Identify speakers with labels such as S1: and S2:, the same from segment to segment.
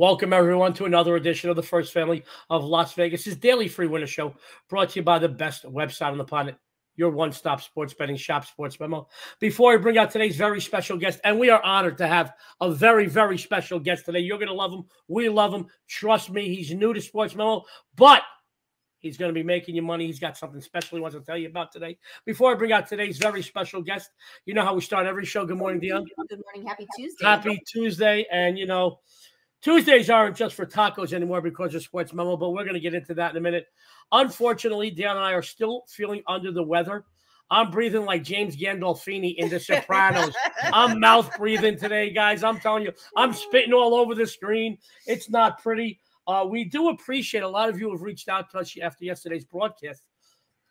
S1: Welcome, everyone, to another edition of the First Family of Las Vegas' daily free winner show, brought to you by the best website on the planet, your one-stop sports betting shop, SportsMemo. Before I bring out today's very special guest, and we are honored to have a very, very special guest today. You're going to love him. We love him. Trust me, he's new to SportsMemo, but he's going to be making you money. He's got something special he wants to tell you about today. Before I bring out today's very special guest, you know how we start every show. Good morning, Dionne.
S2: Good morning. Happy Tuesday.
S1: Happy Tuesday. And, you know, Tuesdays aren't just for tacos anymore because of SportsMemo, but we're going to get into that in a minute. Unfortunately, Dan and I are still feeling under the weather. I'm breathing like James Gandolfini in The Sopranos. I'm mouth breathing today, guys. I'm telling you, I'm spitting all over the screen. It's not pretty. We do appreciate a lot of you have reached out to us after yesterday's broadcast.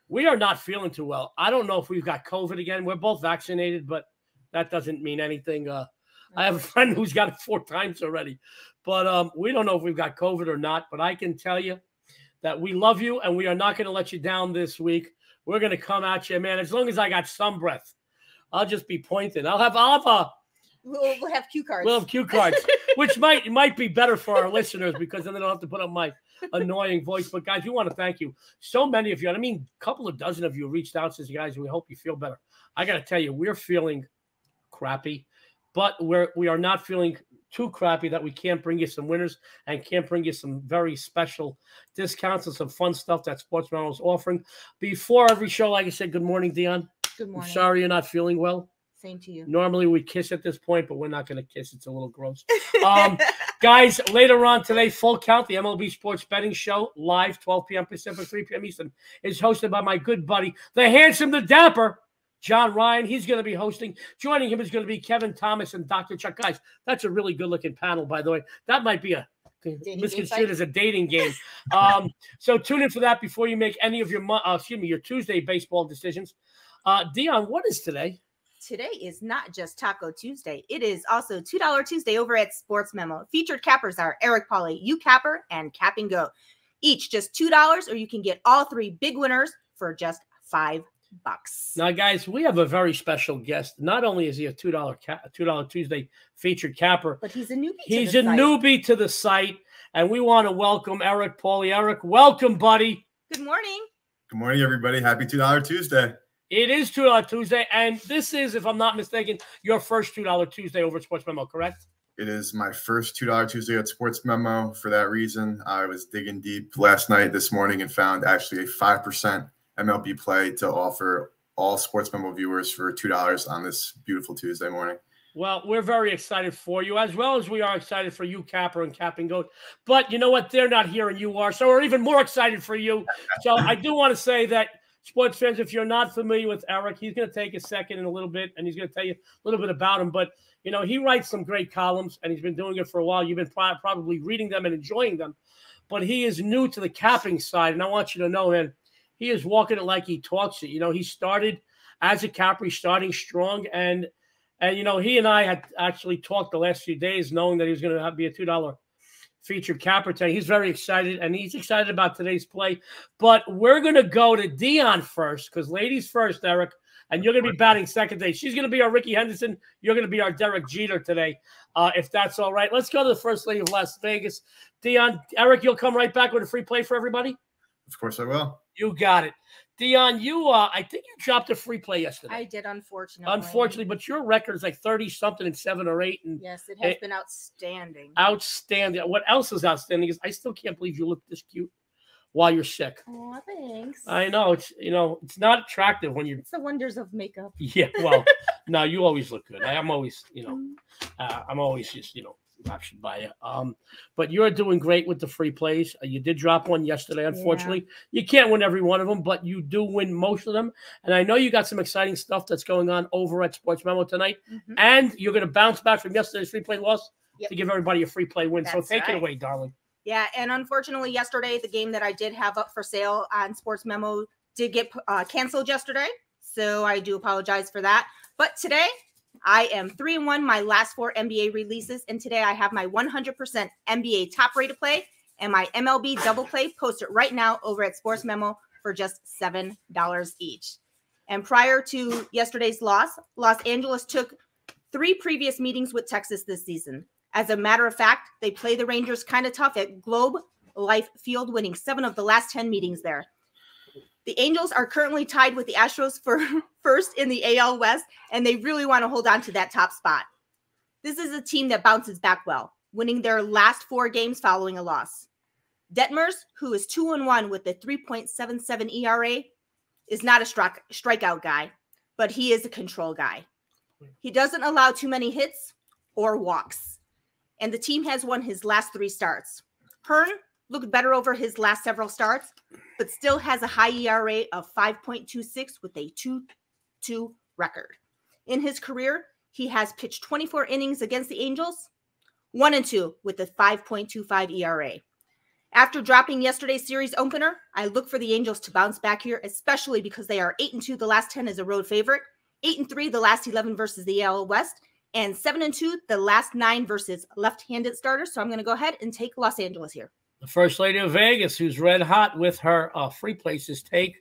S1: We are not feeling too well. I don't know if we've got COVID again. We're both vaccinated, but that doesn't mean anything. I have a friend who's got it 4 times already. But we don't know if we've got COVID or not. But I can tell you that we love you, and we are not going to let you down this week. We're going to come at you, man. As long as I got some breath, I'll just be pointing. We'll have
S2: cue cards.
S1: We'll have cue cards, which might be better for our listeners because then they don't have to put up my annoying voice. But, guys, we want to thank you. So many of you, and I mean, a couple of dozen of you reached out to us, guys, and we hope you feel better. I got to tell you, we're feeling crappy, but we are not feeling too crappy that we can't bring you some winners and can't bring you some very special discounts and some fun stuff that SportsMemo is offering. Before every show, like I said, good morning, Dionne.
S2: Good morning.
S1: I'm sorry you're not feeling well.
S2: Same to you.
S1: Normally we kiss at this point, but we're not going to kiss. It's a little gross. Guys, later on today, Full Count, the MLB Sports Betting Show, live 12 p.m. Pacific, 3 p.m. Eastern, is hosted by my good buddy, the handsome, the dapper, John Ryan. He's going to be hosting. Joining him is going to be Kevin Thomas and Dr. Chuck. Guys, that's a really good-looking panel, by the way. That might be misconstrued as a dating game. So tune in for that before you make any of your Tuesday baseball decisions. Dionne, what is today?
S2: Today is not just Taco Tuesday. It is also $2 Tuesday over at SportsMemo. Featured cappers are Eric, Pauly, You Capper, and Cap and Go. Each just $2, or you can get all 3 big winners for just $5.
S1: Now, guys, we have a very special guest. Not only is he a $2 Tuesday featured capper,
S2: but he's a newbie.
S1: Newbie to the site, and we want to welcome Eric Pauly. Eric, welcome, buddy.
S2: Good morning.
S3: Good morning, everybody. Happy $2 Tuesday.
S1: It is $2 Tuesday, and this is, if I'm not mistaken, your first $2 Tuesday over at SportsMemo, correct?
S3: It is my first $2 Tuesday at SportsMemo. For that reason, I was digging deep last night, this morning, and found actually a 5% MLB play to offer all SportsMemo viewers for $2 on this beautiful Tuesday morning.
S1: Well, we're very excited for you, as well as we are excited for you, Capper and Cap and Goat. But you know what? They're not here and you are, so we're even more excited for you. So I do want to say that, sports fans, if you're not familiar with Eric, he's going to take a second in a little bit, and he's going to tell you a little bit about him. But, you know, he writes some great columns, and he's been doing it for a while. You've been probably reading them and enjoying them. But he is new to the capping side, and I want you to know, man, he is walking it like he talks it. You know, he started as a capper, he's starting strong. And you know, he and I had actually talked the last few days knowing that he was going to be a $2 featured capper today. He's very excited, and he's excited about today's play. But we're going to go to Dionne first, because ladies first, Eric, and you're going to be batting second today. She's going to be our Ricky Henderson. You're going to be our Derek Jeter today, if that's all right. Let's go to the First Lady of Las Vegas. Dionne, Eric, you'll come right back with a free play for everybody?
S3: Of course I will.
S1: You got it. Dionne, I think you dropped a free play yesterday.
S2: I did, unfortunately.
S1: Unfortunately, but your record is like 30-something and 7 or 8. And
S2: yes, it has been outstanding.
S1: Outstanding. What else is outstanding is I still can't believe you look this cute while you're sick.
S2: Oh, thanks.
S1: I know. It's not attractive when you're...
S2: It's the wonders of makeup.
S1: Yeah, well, no, you always look good. I'm always, I'm always just, option by you. But you're doing great with the free plays. You did drop one yesterday, unfortunately. Yeah. You can't win every one of them, but you do win most of them. And I know you got some exciting stuff that's going on over at SportsMemo tonight. Mm-hmm. And you're going to bounce back from yesterday's free play loss to give everybody a free play win. That's so take it away, darling.
S2: Yeah, and unfortunately yesterday, the game that I did have up for sale on SportsMemo did get canceled yesterday. So I do apologize for that. But today, I am 3-1 my last 4 NBA releases, and today I have my 100% NBA top rated play and my MLB double play posted right now over at SportsMemo for just $7 each. And prior to yesterday's loss, Los Angeles took 3 previous meetings with Texas this season. As a matter of fact, they play the Rangers kind of tough at Globe Life Field, winning 7 of the last 10 meetings there. The Angels are currently tied with the Astros for first in the AL West, and they really want to hold on to that top spot. This is a team that bounces back well, winning their last 4 games following a loss. Detmers, who is 2-1 with a 3.77 ERA, is not a strikeout guy, but he is a control guy. He doesn't allow too many hits or walks, and the team has won his last 3 starts. Hearn looked better over his last several starts, but still has a high ERA of 5.26 with a 2-2 record. In his career, he has pitched 24 innings against the Angels, 1-2 with a 5.25 ERA. After dropping yesterday's series opener, I look for the Angels to bounce back here, especially because they are 8-2 the last 10 as a road favorite, 8-3 the last 11 versus the AL West, and 7-2 the last 9 versus left-handed starters. So I'm going to go ahead and take Los Angeles here.
S1: The First Lady of Vegas, who's red hot with her free places take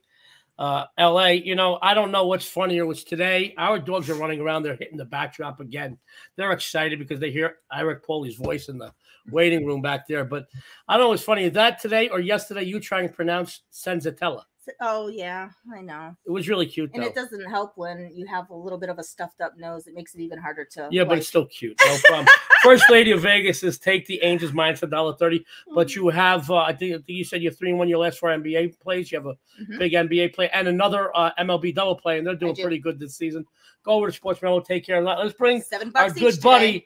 S1: LA. You know, I don't know what's funnier, which today our dogs are running around there hitting the backdrop again. They're excited because they hear Eric Pauly's voice in the waiting room back there. But I don't know what's funny. Is that today or yesterday you trying to pronounce Senzatella?
S2: Oh, yeah, I know.
S1: It was really cute, though.
S2: And it doesn't help when you have a little bit of a stuffed up nose. It makes it even harder to.
S1: Yeah, but it's still cute. No problem. First Lady of Vegas is take the Angels minus $1.30. But you have, I think you said you're 3-1 your last 4 NBA plays. You have a big NBA play and another MLB double play, and they're doing pretty good this season. Go over to SportsMemo, take care of that. Let's bring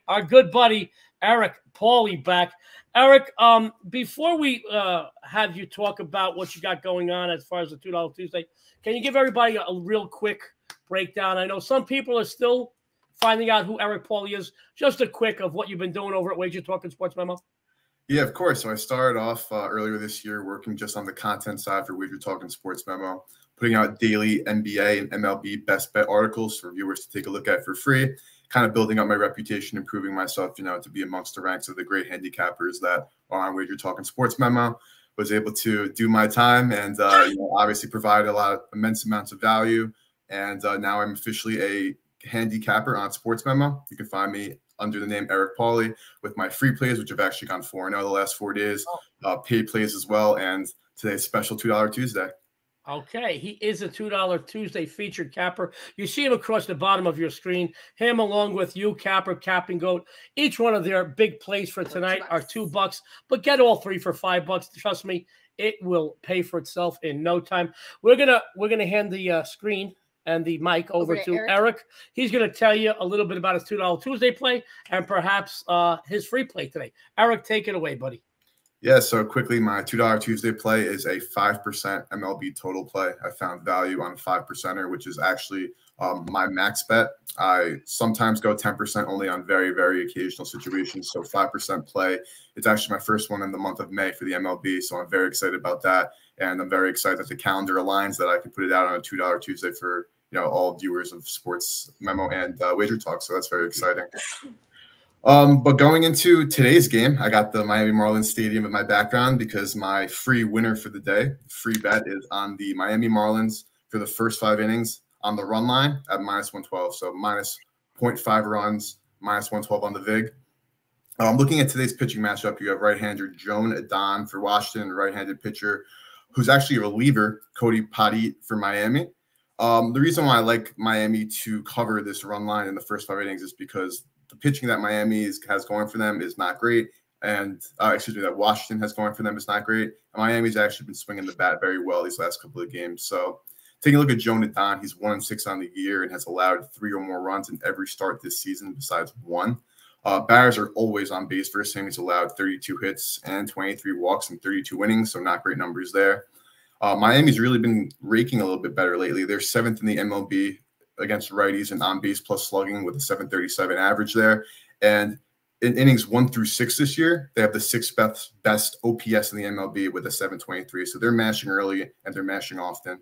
S1: our good buddy, Eric Pauly back. Eric, before we have you talk about what you got going on as far as the $2 Tuesday, can you give everybody a real quick breakdown? I know some people are still finding out who Eric Pauly is. Just a quick of what you've been doing over at Wager Talk and Sports Memo.
S3: Yeah, of course. So I started off earlier this year working just on the content side for Wager Talk and Sports Memo, putting out daily NBA and MLB best bet articles for viewers to take a look at for free, kind of building up my reputation, improving myself, you know, to be amongst the ranks of the great handicappers that are on Wager Talk and Sports Memo. Was able to do my time and you know, obviously provide immense amounts of value. And now I'm officially a handicapper on Sports Memo. You can find me under the name Eric Pauly with my free plays, which have actually gone 4-0 the last 4 days, paid plays as well, and today's special $2 Tuesday.
S1: Okay, he is a $2 Tuesday featured capper. You see him across the bottom of your screen. Him along with you, Capper, Capping Goat. Each one of their big plays for tonight are $2, but get all 3 for $5. Trust me, it will pay for itself in no time. We're gonna hand the screen and the mic over to Eric. He's going to tell you a little bit about his $2 Tuesday play and perhaps his free play today. Eric, take it away, buddy.
S3: Yeah, so quickly, my $2 Tuesday play is a 5% MLB total play. I found value on 5%er, which is actually my max bet. I sometimes go 10% only on very, very occasional situations. So 5% play. It's actually my first one in the month of May for the MLB. So I'm very excited about that. And I'm very excited that the calendar aligns that I can put it out on a $2 Tuesday for, you know, all viewers of Sports Memo and Wager Talk. So that's very exciting. But going into today's game, I got the Miami Marlins Stadium in my background because my free winner for the day, free bet, is on the Miami Marlins for the first 5 innings on the run line at -112. So minus 0.5 runs, -112 on the VIG. Looking at today's pitching matchup, you have right-hander Dionne Don for Washington, right-handed pitcher who's actually a reliever, Cody Pauly for Miami. The reason why I like Miami to cover this run line in the first 5 innings is because the pitching that Miami has going for them is not great. And, that Washington has going for them is not great. And Miami's actually been swinging the bat very well these last couple of games. So taking a look at Dionne Don, he's 1-6 on the year and has allowed 3 or more runs in every start this season besides 1. Batters are always on base versus him. He's allowed 32 hits and 23 walks in 32 innings, so not great numbers there. Miami's really been raking a little bit better lately. They're 7th in the MLB against righties and on base plus slugging with a 737 average there. And in innings 1 through 6 this year, they have the 6th best OPS in the MLB with a 723. So they're mashing early and they're mashing often.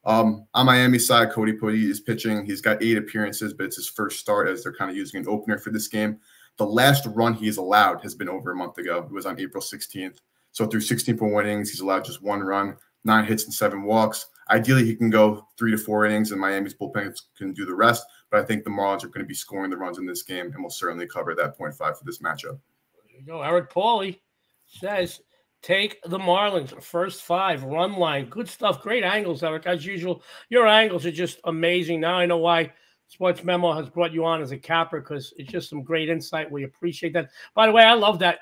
S3: On Miami's side, Cody Pauly is pitching. He's got 8 appearances, but it's his first start as they're kind of using an opener for this game. The last run he's allowed has been over a month ago. It was on April 16th. So through 16.1 innings, he's allowed just 1 run, 9 hits and 7 walks. Ideally, he can go 3 to 4 innings, and Miami's bullpen can do the rest. But but I think the Marlins are going to be scoring the runs in this game, and will certainly cover that 0.5 for this matchup.
S1: There you go. Eric Pauly says, take the Marlins, first 5, run line. Good stuff. Great angles, Eric. As usual, your angles are just amazing. Now I know why Sports Memo has brought you on as a capper, because it's just some great insight. We appreciate that. By the way, I love that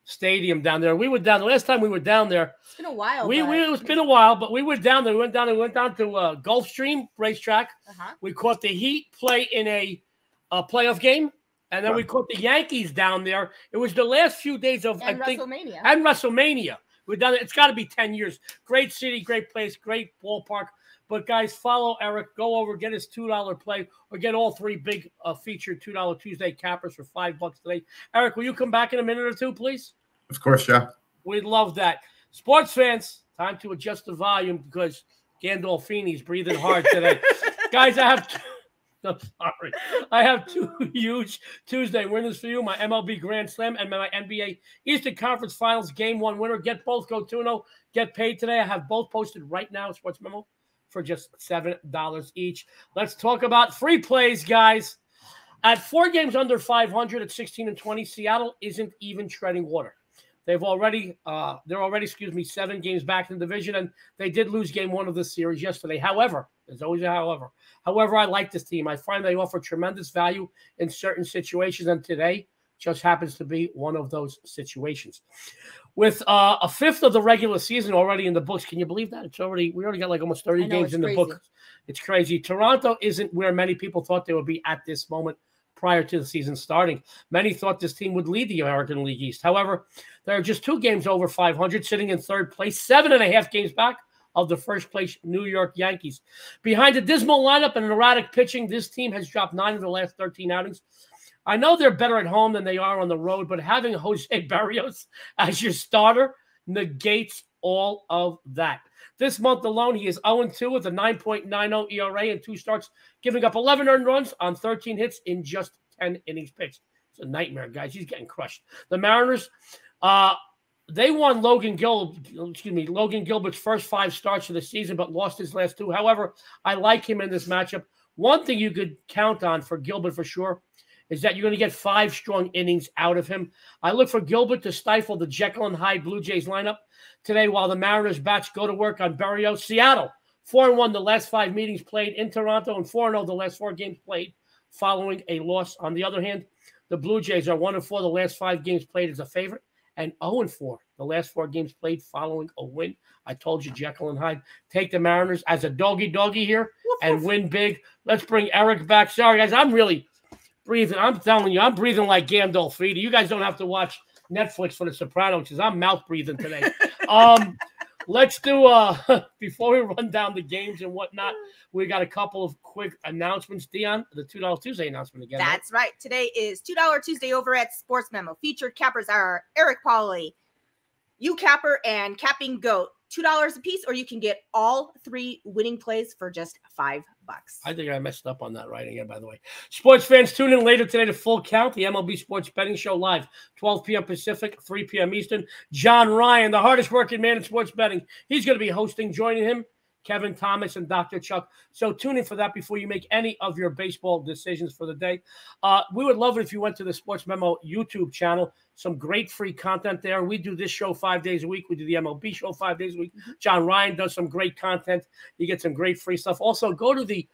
S1: stadium down there. We were down the last time we were down there.
S2: It's been a while.
S1: It's been a while, but we were down there. We went down to Gulfstream racetrack. We caught the Heat play in a playoff game, and then we caught the Yankees down there. It was the last few days of WrestleMania. We're down there. It's got to be 10 years. Great city, great place, great ballpark. But guys, follow Eric. Go over, get his $2 play, or get all 3 big featured $2 Tuesday cappers for $5 today. Eric, will you come back in a minute or two, please?
S3: Of course, yeah.
S1: We'd love that. Sports fans, time to adjust the volume because Gandolfini's breathing hard today. Guys, I'm sorry. I have 2 huge Tuesday winners for you. My MLB Grand Slam and my NBA Eastern Conference Finals Game 1 winner. Get both. Go 2-0. Get paid today. I have both posted right now, Sports Memo, for just $7 each. Let's talk about free plays, guys. At 4 games under 500 at 16-20, Seattle isn't even treading water. They're already 7 games back in the division, and they did lose game 1 of this series yesterday. However, there's always a however. However, I like this team. I find they offer tremendous value in certain situations, and today just happens to be one of those situations. With a fifth of the regular season already in the books, can you believe that? We already got like almost 30 games in the book. It's crazy. Toronto isn't where many people thought they would be at this moment prior to the season starting. Many thought this team would lead the American League East. However, they're just 2 games over 500, sitting in 3rd place, 7.5 games back of the first place New York Yankees. Behind a dismal lineup and erratic pitching, this team has dropped 9 of the last 13 outings. I know they're better at home than they are on the road, but having Jose Barrios as your starter negates all of that. This month alone, he is 0-2 with a 9.90 ERA and 2 starts, giving up 11 earned runs on 13 hits in just 10 innings pitched. It's a nightmare, guys. He's getting crushed. The Mariners, they won Logan Gilbert's first 5 starts of the season, but lost his last 2. However, I like him in this matchup. One thing you could count on for Gilbert for sure is that you're going to get 5 strong innings out of him. I look for Gilbert to stifle the Jekyll and Hyde Blue Jays lineup today while the Mariners bats go to work on Barrios. Seattle, 4-1 the last 5 meetings played in Toronto and 4-0 the last 4 games played following a loss. On the other hand, the Blue Jays are 1-4 the last 5 games played as a favorite and 0-4 the last 4 games played following a win. I told you, Jekyll and Hyde. Take the Mariners as a doggy here and win big. Let's bring Eric back. Sorry, guys, I'm really breathing. I'm telling you, I'm breathing like Gandolfini. You guys don't have to watch Netflix for The Sopranos because I'm mouth breathing today. Let's do before we run down the games and whatnot, we got a couple of quick announcements. Dionne, the $2 Tuesday announcement again.
S2: That's right. Today is $2 Tuesday over at Sports Memo. Featured cappers are Eric Pauly, You Capper, and Capping Goat. $2 a piece, or you can get all 3 winning plays for just $5.
S1: I think I messed up on that writing again, by the way. Sports fans, tune in later today to Full Count, the MLB Sports Betting Show, live 12 p.m. Pacific, 3 p.m. Eastern. John Ryan, the hardest working man in sports betting, he's going to be hosting. Joining him, Kevin Thomas and Dr. Chuck. So tune in for that before you make any of your baseball decisions for the day. We would love it if you went to the Sports Memo YouTube channel. Some great free content there. We do this show 5 days a week. We do the MLB show 5 days a week. John Ryan does some great content. You get some great free stuff. Also, go to the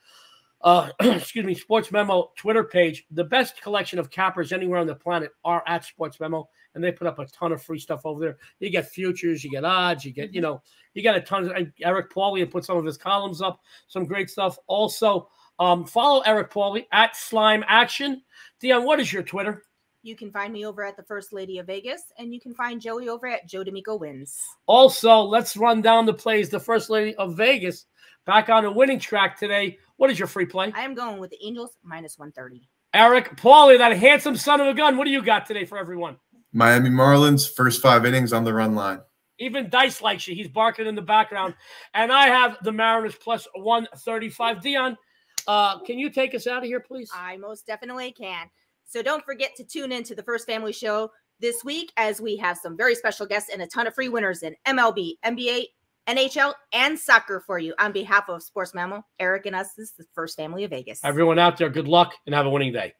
S1: Sports Memo Twitter page. The best collection of cappers anywhere on the planet are at Sports Memo, and they put up a ton of free stuff over there. You get futures, you get odds, you get a ton of. Eric Pauly put some of his columns up, some great stuff. Also, follow Eric Pauly at Slime Action. Dionne, what is your Twitter?
S2: You can find me over at the First Lady of Vegas, and you can find Joey over at Joe D'Amico Wins.
S1: Also, let's run down the plays. The First Lady of Vegas back on a winning track today. What is your free play?
S2: I am going with the Angels -130.
S1: Eric Pauly, that handsome son of a gun. What do you got today for everyone?
S3: Miami Marlins, first 5 innings on the run line.
S1: Even Dice likes you. He's barking in the background. And I have the Mariners +135. Dionne, can you take us out of here, please?
S2: I most definitely can. So don't forget to tune in to the First Family Show this week as we have some very special guests and a ton of free winners in MLB, NBA, NHL, and soccer for you. On behalf of Sports Memo, Eric and us, this is the First Family of Vegas.
S1: Everyone out there, good luck and have a winning day.